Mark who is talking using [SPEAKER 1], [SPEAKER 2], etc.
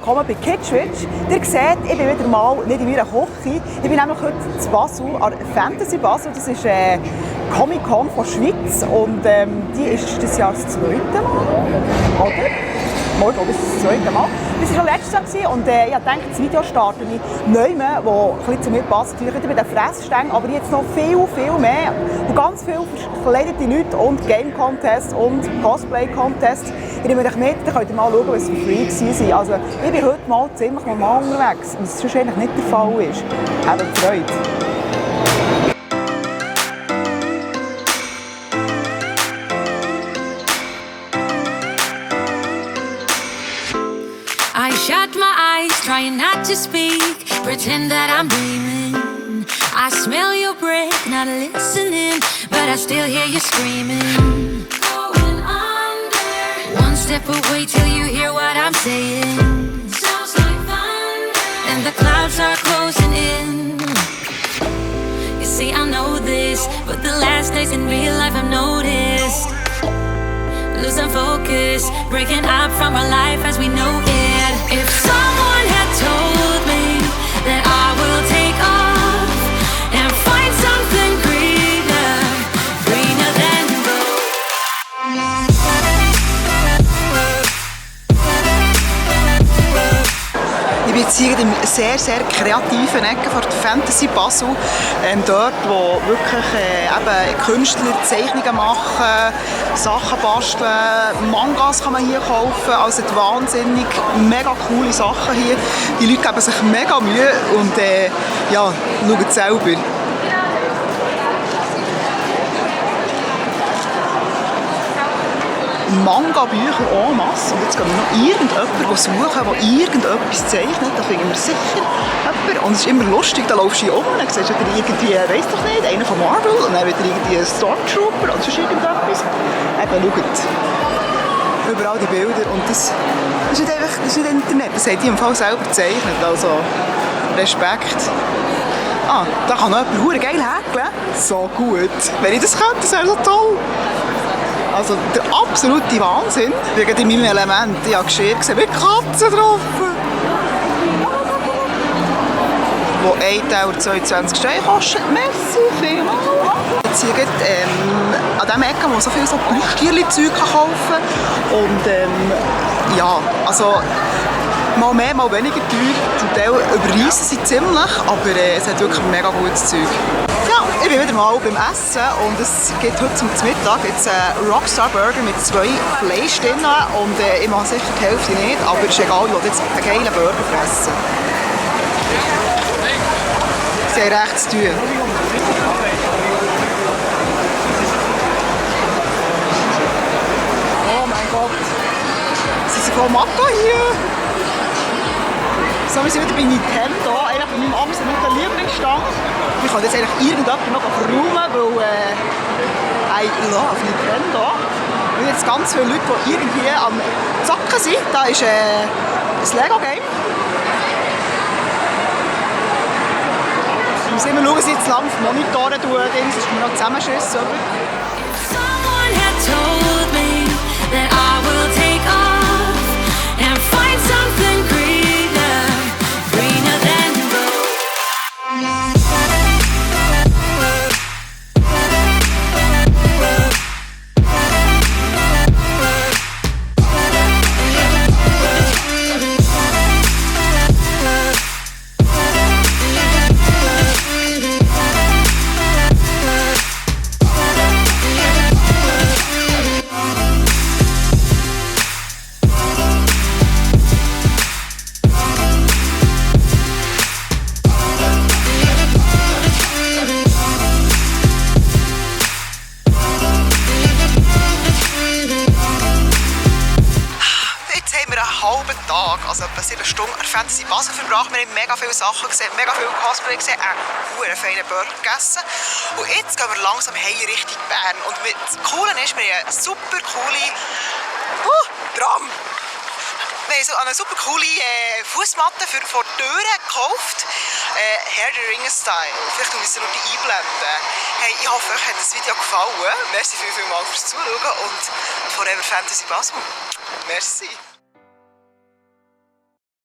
[SPEAKER 1] willkommen bei Kitschwitsch. Ihr seht, ich bin wieder mal nicht in meiner Küche. Ich bin nämlich heute in Basel, an Fantasy Basel. Das ist Comic-Con von Schweiz und die ist das Jahr das zweite Mal, oder? Mal, glaube ich, das zweite Mal. Das war schon letztes Jahr und ich dachte, das Video starte ich neu, wo ein zu mir passt. Natürlich wieder bei den Fressständen, aber jetzt noch viel mehr. Und ganz viele verkleidete Leute und Game-Contests und Cosplay-Contests. Ich nehme euch mit, dann könnt ihr mal schauen, was für Freaks waren. Also, ich bin heute mal ziemlich normal unterwegs, was sonst eigentlich nicht der Fall ist. Habt Freude!
[SPEAKER 2] I shut my eyes, trying not to speak, pretend that I'm dreaming. I smell your breath, not listening, but I still hear you screaming. Going under. One step away till you hear what I'm saying. Sounds like thunder. And the clouds are closing in. You see, I know this, but the last days in real life I've noticed. Losing focus, breaking up from our life as we know it. If someone had told me that I will take off and find something greener, greener than gold.
[SPEAKER 1] Ich bin jetzt hier in einer sehr, sehr kreativen Ecke von der Fantasy Basel. Dort, wo wirklich eben Künstler Zeichnungen machen, Sachen basteln, Mangas kann man hier kaufen. Also wahnsinnig, mega coole Sachen hier. Die Leute geben sich mega Mühe und ja, schaut selber. Manga-Bücher en masse. Und jetzt gehen wir noch irgendjemanden suchen, der irgendetwas zeichnet. Da finden wir sicher jemanden. Und es ist immer lustig, da laufst du hier um und dann siehst du irgendwie, weiss doch nicht, einen von Marvel und dann wieder irgendwie einen Stormtrooper oder sonst irgendetwas. Eben, schaut. Überall die Bilder. Und das ist nicht einfach, das ist nicht Internet, das haben die im Fall selber gezeichnet. Also Respekt. Ah, da kann noch jemand geil häkeln. So gut. Wenn ich das könnte, das wäre so toll. Also der absolute Wahnsinn. Wegen in meinem Element. Ich habe Geschirr gesehen mit Katzen drauf. Wo 1,22 Steine kostet. Merci vielmals. Jetzt hier an diesem Ecke, wo man so viel so Plüschtierli-Zeug kaufen kann. Und ja, also mal mehr, mal weniger teuer. Zum Teil überreissen sie ziemlich, aber es hat wirklich mega gutes Zeug. Ja, ich bin wieder mal beim Essen und es gibt heute zum Mittag jetzt einen Rockstar Burger mit 2 Fleisch drin und ich mache sicher die Hälfte nicht, aber es ist egal, ich will jetzt einen geilen Burger fressen. Sie haben recht zu tun. Oh mein Gott, sie sind voll Matto hier. So, wir sind wieder bei Nintendo, eigentlich bei meinem absoluten Lieblingsstand. Ich kann jetzt eigentlich irgendjemanden noch verräumen, weil I love Nintendo. Und jetzt ganz viele Leute, die irgendwie am Zocken sind. Da ist ein Lego-Game. Ich muss immer schauen, dass ich jetzt lang auf die Monitore tue, sonst kommen wir noch zusammenschissen. Also etwa 7 Stunden an Fantasy Basel verbracht. Wir haben mega viele Sachen gesehen, mega viele Cosplay gesehen, einen feinen Burger gegessen. Und jetzt gehen wir langsam Richtung Bern. Und das Coole ist, wir haben eine super coole Tram. Wir haben so eine super coole Fußmatte für vor die Türen gekauft. Herr der Ringe-Style. Vielleicht müssen wir die einblenden. Hey, ich hoffe, euch hat das Video gefallen. Merci vielmals fürs Zuschauen und Forever Fantasy Basel. Merci.